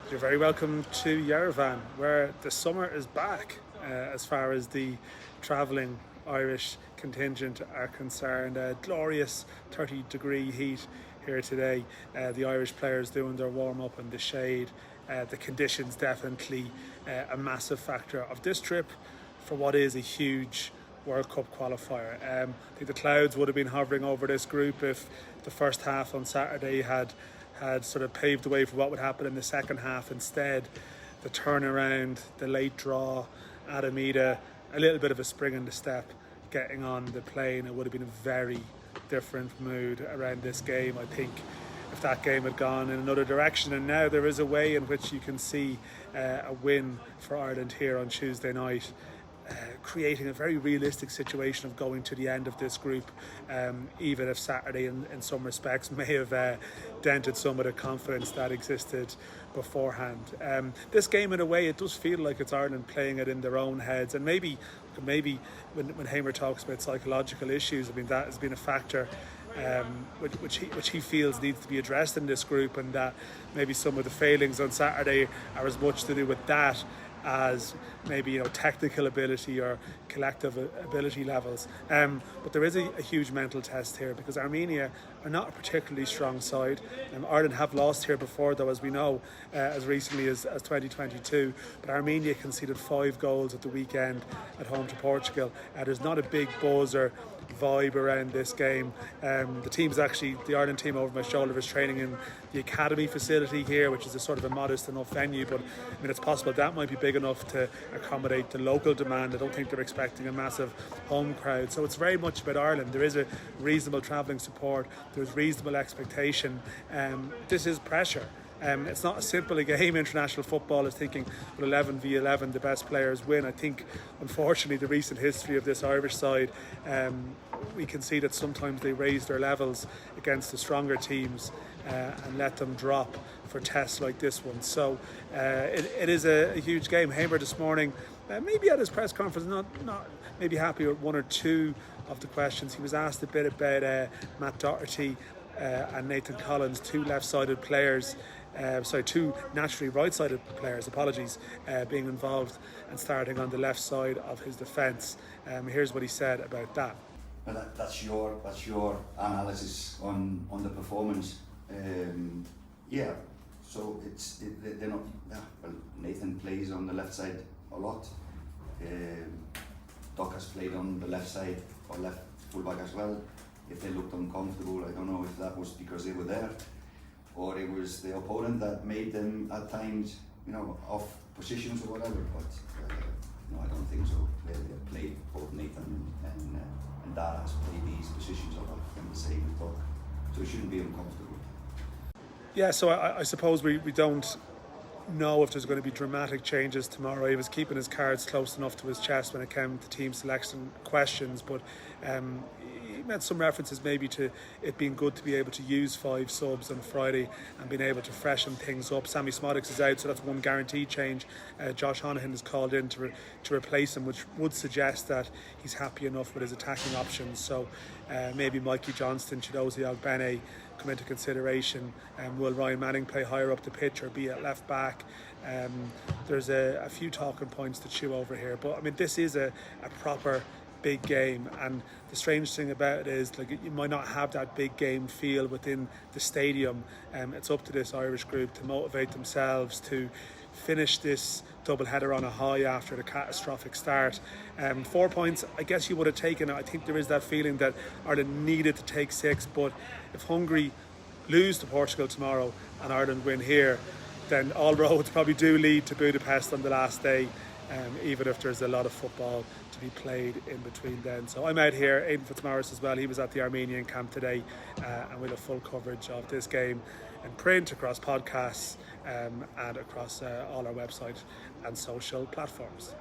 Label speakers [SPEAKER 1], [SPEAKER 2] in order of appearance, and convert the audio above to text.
[SPEAKER 1] You're very welcome to Yerevan, where the summer is back as far as the travelling Irish contingent are concerned. Glorious 30-degree heat here today. The Irish players doing their warm-up in the shade. The conditions definitely a massive factor of this trip for what is a huge World Cup qualifier. I think the clouds would have been hovering over this group if the first half on Saturday had sort of paved the way for what would happen in the second half. Instead, the turnaround, the late draw, Adamida, a little bit of a spring in the step, getting on the plane, it would have been a very different mood around this game. I think if that game had gone in another direction, and now there is a way in which you can see a win for Ireland here on Tuesday night, creating a very realistic situation of going to the end of this group, even if Saturday in some respects may have dented some of the confidence that existed beforehand. This game, in a way, it does feel like it's Ireland playing it in their own heads, and maybe when Heimir talks about psychological issues, I mean, that has been a factor which he feels needs to be addressed in this group, and that maybe some of the failings on Saturday are as much to do with that as maybe technical ability or collective ability levels. But there is a huge mental test here, because Armenia are not a particularly strong side. Ireland have lost here before, though, as we know, as recently as 2022. But Armenia conceded 5 goals at the weekend at home to Portugal. There's not a big buzz or vibe around this game. The Ireland team over my shoulder is training in the academy facility here, which is a sort of a modest enough venue, but I mean, it's possible that might be big enough to accommodate the local demand. I don't think they're expecting a massive home crowd, so it's very much about Ireland. There is a reasonable travelling support, there's reasonable expectation. This is pressure. It's not as simple a game. International football is thinking, well, 11 v 11, the best players win. I think, unfortunately, the recent history of this Irish side, we can see that sometimes they raise their levels against the stronger teams and let them drop for tests like this one. So it is a huge game. Heimir this morning, maybe at his press conference, not maybe happy with one or two of the questions. He was asked a bit about Matt Doherty and Nathan Collins, two left-sided players, two naturally right-sided players, being involved and starting on the left side of his defence. Here's what he said about that.
[SPEAKER 2] Well, that's your analysis on the performance. So they're not. Well, Nathan plays on the left side a lot. Doc has played on the left side or left fullback as well. If they looked uncomfortable, I don't know if that was because they were there, or it was the opponent that made them at times, off positions or whatever. But no, I don't think so. They played, both Nathan and Dara has played these positions a lot in the same with Doc, so it shouldn't be uncomfortable.
[SPEAKER 1] Yeah, so I suppose we don't know if there's going to be dramatic changes tomorrow. He was keeping his cards close enough to his chest when it came to team selection questions, but he made some references maybe to it being good to be able to use 5 subs on Friday and being able to freshen things up. Sammy Smodics is out, so that's one guaranteed change. Josh Honohan is called in to replace him, which would suggest that he's happy enough with his attacking options. So maybe Mikey Johnston, Chidozie Ogbene come into consideration. Will Ryan Manning play higher up the pitch or be at left back? There's a few talking points to chew over here, but I mean, this is a proper big game, and the strange thing about it is, like, you might not have that big game feel within the stadium. It's up to this Irish group to motivate themselves to finish this doubleheader on a high after the catastrophic start. 4 points, I guess you would have taken it. I think there is that feeling that Ireland needed to take 6, but if Hungary lose to Portugal tomorrow and Ireland win here, then all roads probably do lead to Budapest on the last day, even if there's a lot of football to be played in between then. So I'm out here. Aidan Fitzmaurice as well, he was at the Armenian camp today, and we'll have full coverage of this game in print, across podcasts, and across all our website and social platforms.